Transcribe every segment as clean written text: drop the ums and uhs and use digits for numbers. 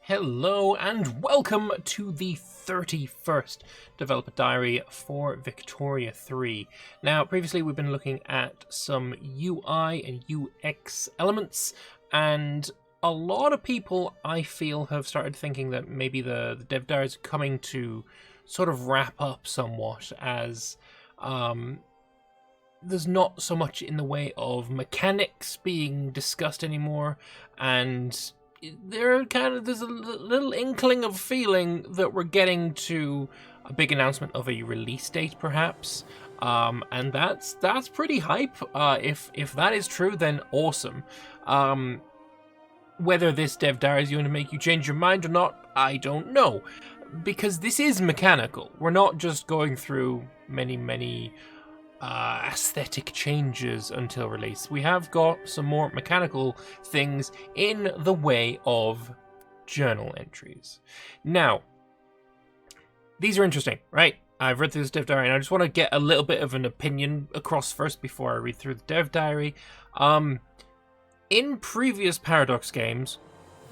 Hello and welcome to the 31st Developer Diary for Victoria 3. Now, previously we've been looking at some UI and UX elements, and a lot of people, I feel, have started thinking that maybe the Dev Diary is coming to sort of wrap up somewhat, as there's not so much in the way of mechanics being discussed anymore, and there's a little inkling of feeling that we're getting to a big announcement of a release date, perhaps, and that's pretty hype. If that is true, then awesome. Whether this dev diary is going to make you change your mind or not, I don't know, because this is mechanical. We're not just going through many aesthetic changes until release. We have got some more mechanical things in the way of journal entries. Now, these are interesting, right? I've read through this dev diary and I just want to get a little bit of an opinion across first before I read through the dev diary. In previous Paradox games,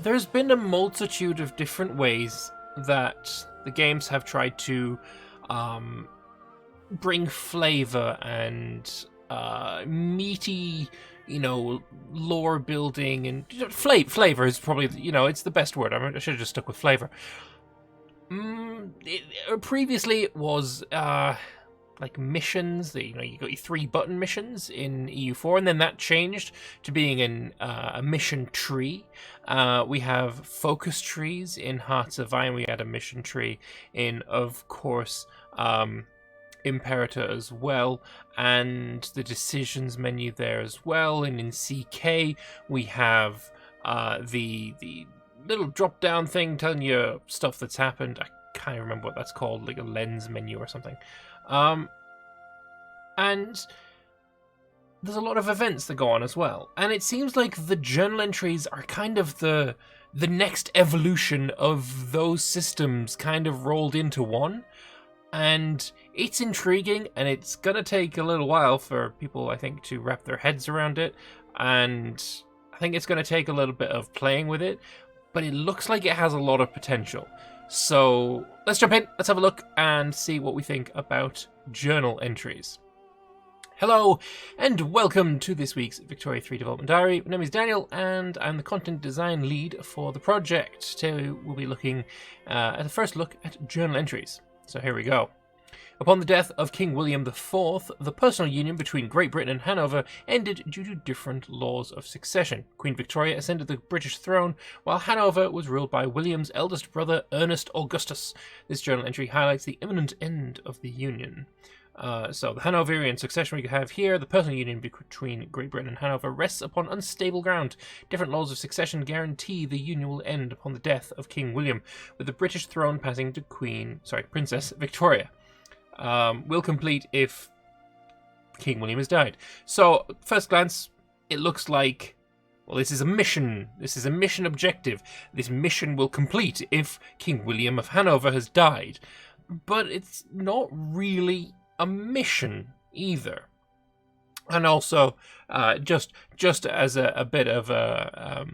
there's been a multitude of different ways that the games have tried to bring flavor and meaty, lore building, and flavor is probably, it's the best word. I should have just stuck with flavor. Previously it was like missions. You got your 3-button missions in EU4, and then that changed to being a mission tree. We have focus trees in Hearts of Iron. We had a mission tree in, of course, Imperator as well, and the decisions menu there as well. And in CK we have the little drop down thing telling you stuff that's happened. I can't remember what that's called, like a lens menu or something. And there's a lot of events that go on as well, and it seems like the journal entries are kind of the next evolution of those systems, kind of rolled into one. And it's intriguing, and it's going to take a little while for people, I think, to wrap their heads around it. And I think it's going to take a little bit of playing with it, but it looks like it has a lot of potential. So let's jump in, let's have a look and see what we think about journal entries. Hello, and welcome to this week's Victoria 3 Development Diary. My name is Daniel, and I'm the content design lead for the project. Today we'll be looking at the first look at journal entries. So here we go. Upon the death of King William IV, the personal union between Great Britain and Hanover ended due to different laws of succession. Queen Victoria ascended the British throne, while Hanover was ruled by William's eldest brother, Ernest Augustus. This journal entry highlights the imminent end of the union. So the Hanoverian succession we have here, the personal union between Great Britain and Hanover rests upon unstable ground. Different laws of succession guarantee the union will end upon the death of King William, with the British throne passing to Princess Victoria. Will complete if King William has died. So, first glance, it looks like, well, this is a mission. This is a mission objective. This mission will complete if King William of Hanover has died. But it's not really a mission either. And also, just as a bit of a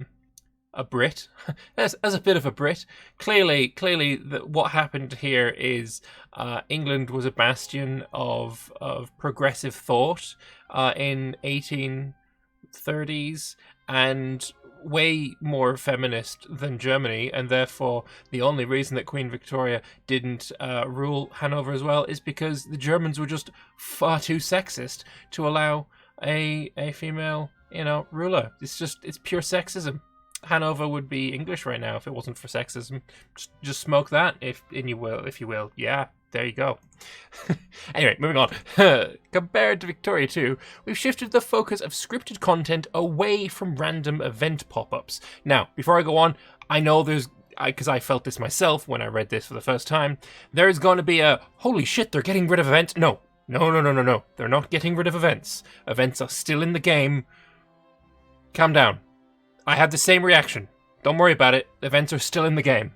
Brit, as a bit of a Brit, clearly what happened here is England was a bastion of progressive thought in 1830s, and way more feminist than Germany, and therefore the only reason that Queen Victoria didn't rule Hanover as well is because the Germans were just far too sexist to allow a female, ruler. It's pure sexism. Hanover would be English right now if it wasn't for sexism. Just smoke that, if you will. Yeah, there you go. Anyway, moving on. Compared to Victoria 2, we've shifted the focus of scripted content away from random event pop-ups. Now, before I go on, I know because I felt this myself when I read this for the first time, there's going to be a, holy shit, they're getting rid of events. No. They're not getting rid of events. Events are still in the game. Calm down. I had the same reaction. Don't worry about it. Events are still in the game.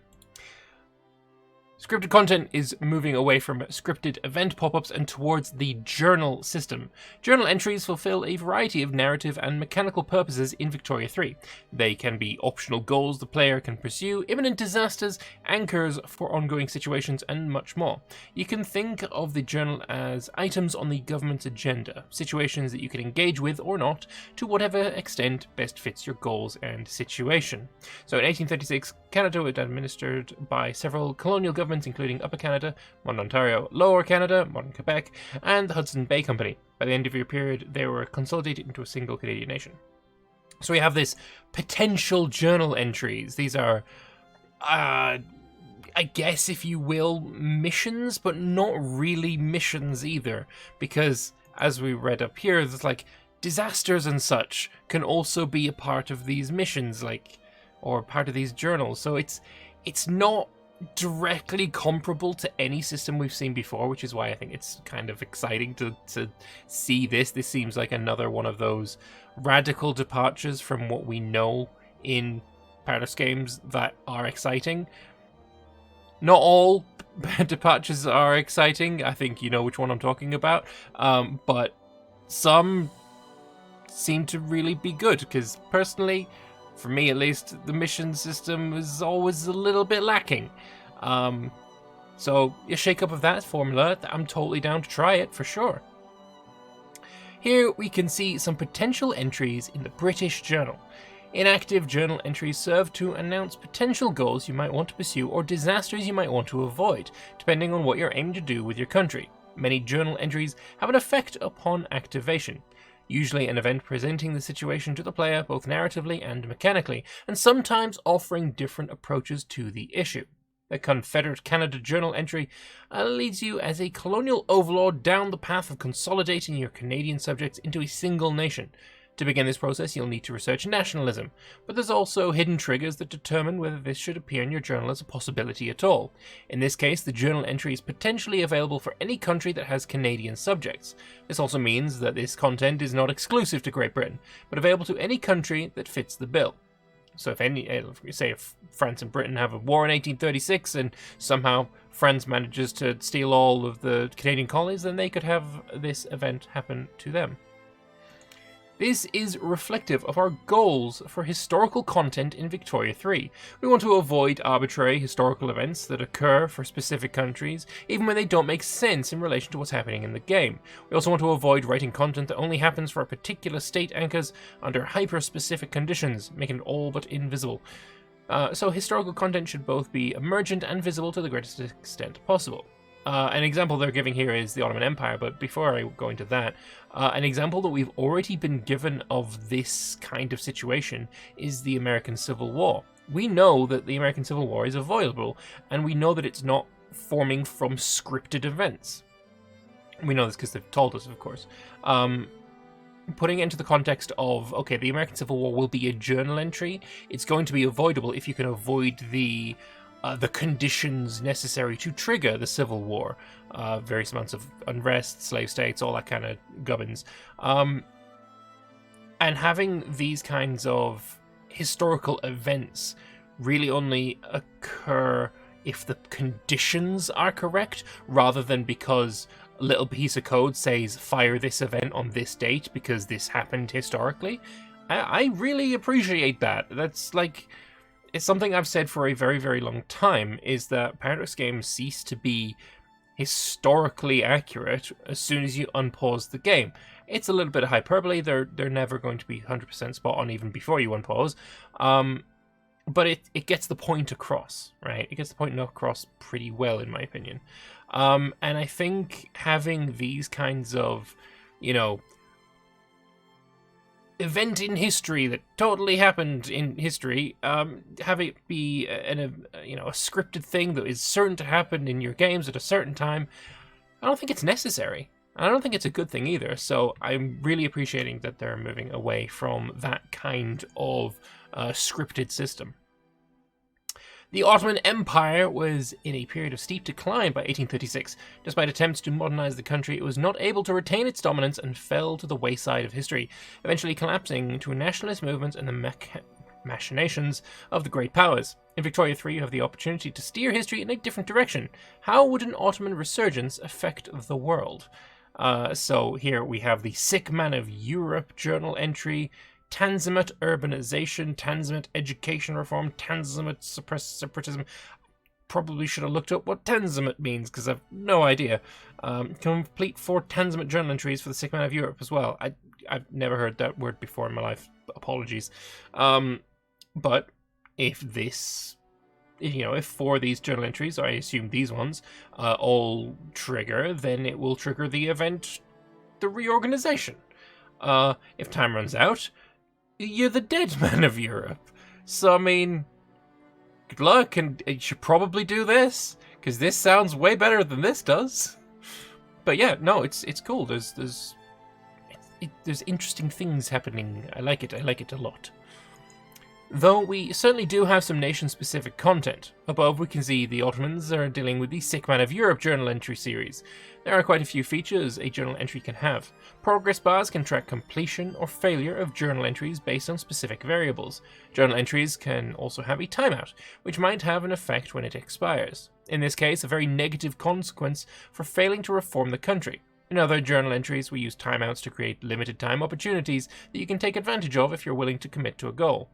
Scripted content is moving away from scripted event pop-ups and towards the journal system. Journal entries fulfill a variety of narrative and mechanical purposes in Victoria 3. They can be optional goals the player can pursue, imminent disasters, anchors for ongoing situations, and much more. You can think of the journal as items on the government's agenda, situations that you can engage with or not, to whatever extent best fits your goals and situation. So in 1836, Canada was administered by several colonial governments including Upper Canada, modern Ontario, Lower Canada, modern Quebec, and the Hudson Bay Company. By the end of your period, they were consolidated into a single Canadian nation. So we have this potential journal entries. These are, I guess, if you will, missions, but not really missions either, because as we read up here, there's like disasters and such can also be a part of these missions, like, or part of these journals. So it's not directly comparable to any system we've seen before, which is why I think it's kind of exciting to see this. This seems like another one of those radical departures from what we know in Paradox games that are exciting. Not all departures are exciting. I think you know which one I'm talking about. But some seem to really be good, because personally, for me at least, the mission system is always a little bit lacking. So a shake-up of that formula, I'm totally down to try it for sure. Here we can see some potential entries in the British Journal. Inactive journal entries serve to announce potential goals you might want to pursue or disasters you might want to avoid, depending on what you're aiming to do with your country. Many journal entries have an effect upon activation. Usually an event presenting the situation to the player both narratively and mechanically, and sometimes offering different approaches to the issue. The Confederate Canada journal entry leads you as a colonial overlord down the path of consolidating your Canadian subjects into a single nation. To begin this process, you'll need to research nationalism, but there's also hidden triggers that determine whether this should appear in your journal as a possibility at all. In this case, the journal entry is potentially available for any country that has Canadian subjects. This also means that this content is not exclusive to Great Britain, but available to any country that fits the bill. So if France and Britain have a war in 1836 and somehow France manages to steal all of the Canadian colonies, then they could have this event happen to them. This is reflective of our goals for historical content in Victoria 3. We want to avoid arbitrary historical events that occur for specific countries, even when they don't make sense in relation to what's happening in the game. We also want to avoid writing content that only happens for a particular state anchors under hyper-specific conditions, making it all but invisible. So historical content should both be emergent and visible to the greatest extent possible. An example they're giving here is the Ottoman Empire, but before I go into that, an example that we've already been given of this kind of situation is the American Civil War. We know that the American Civil War is avoidable, and we know that it's not forming from scripted events. We know this because they've told us, of course. Putting it into the context of, okay, the American Civil War will be a journal entry, it's going to be avoidable if you can avoid the conditions necessary to trigger the Civil War, various amounts of unrest, slave states, all that kind of gubbins. And having these kinds of historical events really only occur if the conditions are correct, rather than because a little piece of code says fire this event on this date because this happened historically. I really appreciate that. That's like... It's something I've said for a very, very long time, is that Paradox games cease to be historically accurate as soon as you unpause the game. It's a little bit of hyperbole. They're never going to be 100% spot on even before you unpause. But it gets the point across, right? It gets the point across pretty well, in my opinion. And I think having these kinds of, event in history that totally happened in history, have it be a scripted thing that is certain to happen in your games at a certain time, I don't think it's necessary. I don't think it's a good thing either, so I'm really appreciating that they're moving away from that kind of scripted system. The Ottoman Empire was in a period of steep decline by 1836. Despite attempts to modernize the country, it was not able to retain its dominance and fell to the wayside of history, eventually collapsing to nationalist movements and the machinations of the great powers. In Victoria 3, you have the opportunity to steer history in a different direction. How would an Ottoman resurgence affect the world? So here we have the Sick Man of Europe journal entry, Tanzimat urbanization, Tanzimat education reform, Tanzimat separatism. Probably should have looked up what Tanzimat means, because I've no idea. Complete 4 Tanzimat journal entries for the Sick Man of Europe as well. I've never heard that word before in my life. Apologies. But if 4 of these journal entries, I assume these ones, all trigger, then it will trigger the event, the reorganization. If time runs out, you're the dead man of Europe. So, I mean, good luck, and you should probably do this, because this sounds way better than this does. But yeah, no, it's cool. There's interesting things happening. I like it a lot. Though we certainly do have some nation-specific content. Above we can see the Ottomans are dealing with the Sick Man of Europe journal entry series. There are quite a few features a journal entry can have. Progress bars can track completion or failure of journal entries based on specific variables. Journal entries can also have a timeout, which might have an effect when it expires. In this case, a very negative consequence for failing to reform the country. In other journal entries, we use timeouts to create limited time opportunities that you can take advantage of if you're willing to commit to a goal.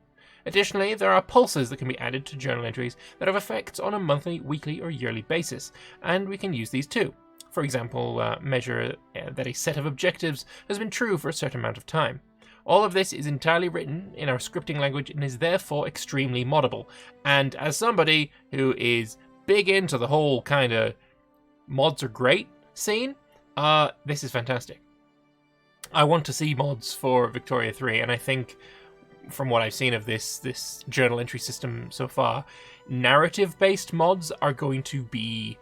Additionally, there are pulses that can be added to journal entries that have effects on a monthly, weekly, or yearly basis, and we can use these too. For example, measure that a set of objectives has been true for a certain amount of time. All of this is entirely written in our scripting language and is therefore extremely moddable. And as somebody who is big into the whole kind of mods are great scene, this is fantastic. I want to see mods for Victoria 3, and I think from what I've seen of this journal entry system so far, narrative-based mods are going to be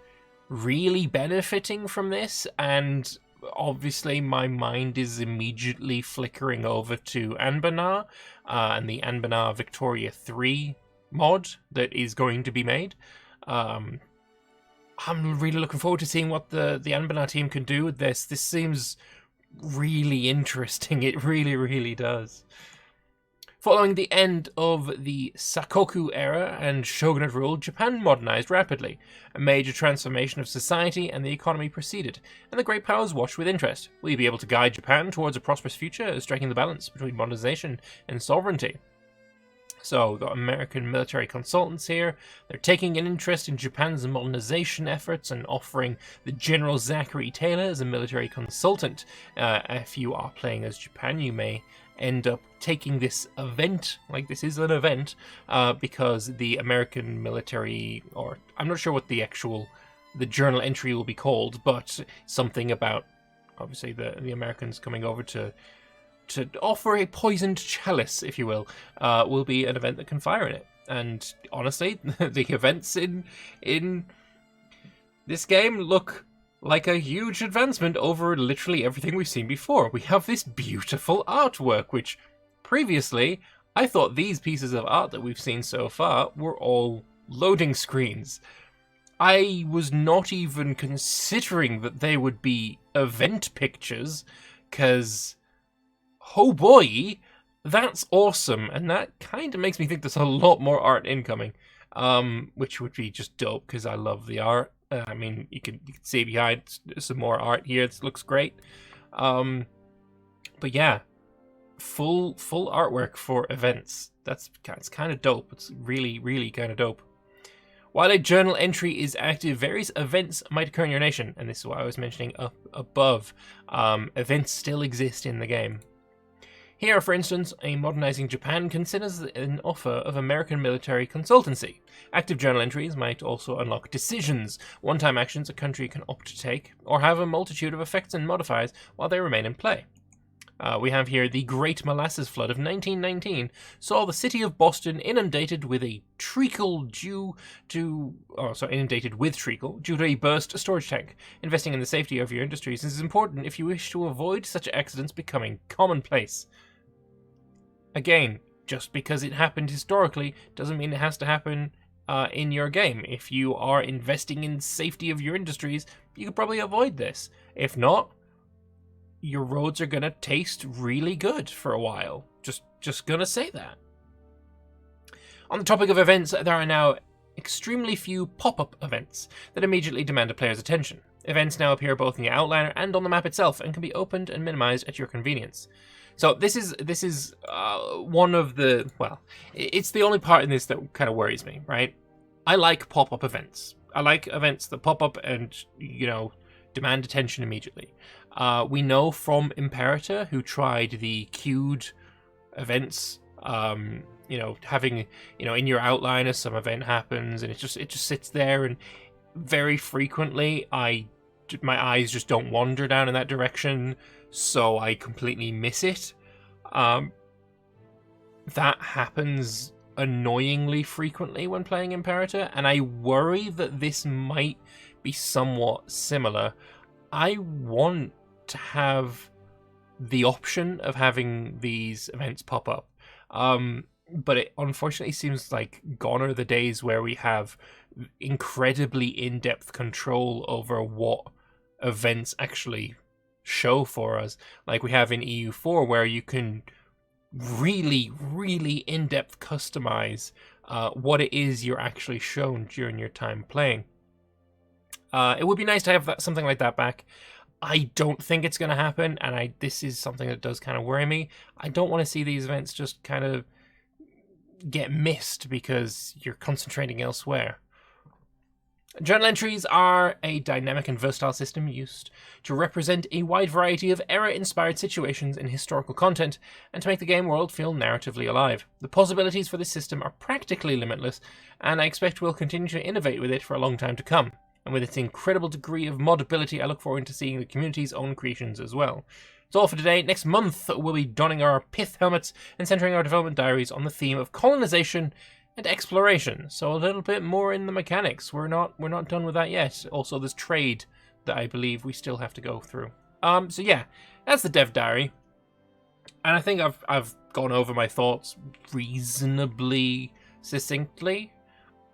really benefiting from this, and obviously my mind is immediately flickering over to Anbana and the Anbana Victoria 3 mod that is going to be made. I'm really looking forward to seeing what the Anbana team can do with this. This seems really interesting. It really, really does. Following the end of the Sakoku era and shogunate rule, Japan modernized rapidly. A major transformation of society and the economy proceeded, and the great powers watched with interest. Will you be able to guide Japan towards a prosperous future, striking the balance between modernization and sovereignty? So, we've got American military consultants here. They're taking an interest in Japan's modernization efforts and offering the General Zachary Taylor as a military consultant. If you are playing as Japan, you may end up taking this event, like this is an event, because the American military, or I'm not sure what the journal entry will be called, but something about, obviously, the Americans coming over to offer a poisoned chalice, if you will be an event that can fire in it. And honestly, the events in this game look like a huge advancement over literally everything we've seen before. We have this beautiful artwork, which previously I thought these pieces of art that we've seen so far were all loading screens. I was not even considering that they would be event pictures, because oh boy, that's awesome, and that kind of makes me think there's a lot more art incoming, which would be just dope, because I love the art. I mean, you can see behind some more art here. It looks great. But yeah, full artwork for events. It's kind of dope. It's really, really kind of dope. While a journal entry is active, various events might occur in your nation, and this is what I was mentioning up above. Events still exist in the game. Here, for instance, a modernizing Japan considers an offer of American military consultancy. Active journal entries might also unlock decisions, one-time actions a country can opt to take, or have a multitude of effects and modifiers while they remain in play. We have here the Great Molasses Flood of 1919 saw the city of Boston inundated with treacle due to a burst storage tank. Investing in the safety of your industries is important if you wish to avoid such accidents becoming commonplace. Again, just because it happened historically doesn't mean it has to happen in your game. If you are investing in safety of your industries, you could probably avoid this. If not, your roads are going to taste really good for a while. Just gonna say that. On the topic of events, there are now extremely few pop-up events that immediately demand a player's attention. Events now appear both in your outliner and on the map itself, and can be opened and minimized at your convenience. So this is one of the, well, it's the only part in this that kind of worries me, right? I like pop-up events. I like events that pop up and, demand attention immediately. We know from Imperator, who tried the queued events, having, in your outliner some event happens and it just sits there, and very frequently my eyes just don't wander down in that direction, so I completely miss it. That happens annoyingly frequently when playing Imperator, and I worry that this might be somewhat similar. I want to have the option of having these events pop up, but it unfortunately seems like gone are the days where we have incredibly in-depth control over what events actually show for us, like we have in EU4, where you can really, really in-depth customize what it is you're actually shown during your time playing. It would be nice to have something like that back. I don't think it's going to happen, and this is something that does kind of worry me. I don't want to see these events just kind of get missed because you're concentrating elsewhere. Journal entries are a dynamic and versatile system used to represent a wide variety of era-inspired situations in historical content, and to make the game world feel narratively alive. The possibilities for this system are practically limitless, and I expect we'll continue to innovate with it for a long time to come. And with its incredible degree of modability, I look forward to seeing the community's own creations as well. That's all for today. Next month, we'll be donning our pith helmets and centering our development diaries on the theme of colonization and exploration. So a little bit more in the mechanics. We're not done with that yet. Also, there's trade that I believe we still have to go through. So yeah, that's the dev diary. And I think I've gone over my thoughts reasonably succinctly.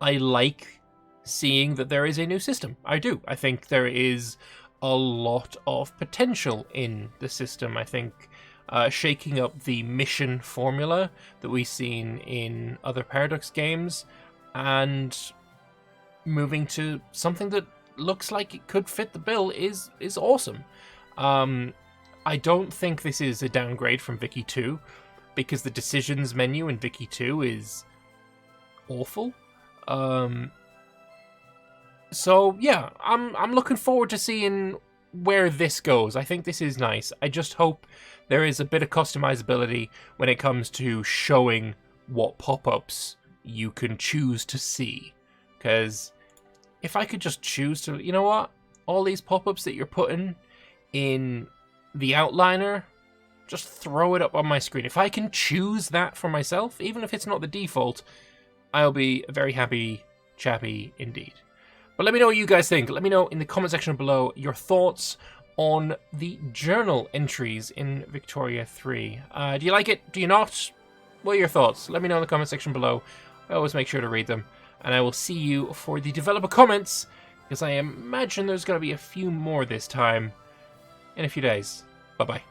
I like seeing that there is a new system. I do. I think there is a lot of potential in the system. I think shaking up the mission formula that we've seen in other Paradox games and moving to something that looks like it could fit the bill is awesome. I don't think this is a downgrade from Vicky 2, because the decisions menu in Vicky 2 is awful. So yeah, I'm looking forward to seeing where this goes. I think this is nice. I just hope there is a bit of customizability when it comes to showing what pop-ups you can choose to see. Because if I could just choose to, you know what? All these pop-ups that you're putting in the outliner, just throw it up on my screen. If I can choose that for myself, even if it's not the default, I'll be a very happy chappy indeed. But let me know what you guys think. Let me know in the comment section below your thoughts on the journal entries in Victoria 3. Do you like it? Do you not? What are your thoughts? Let me know in the comment section below. I always make sure to read them. And I will see you for the developer comments, because I imagine there's going to be a few more this time in a few days. Bye-bye.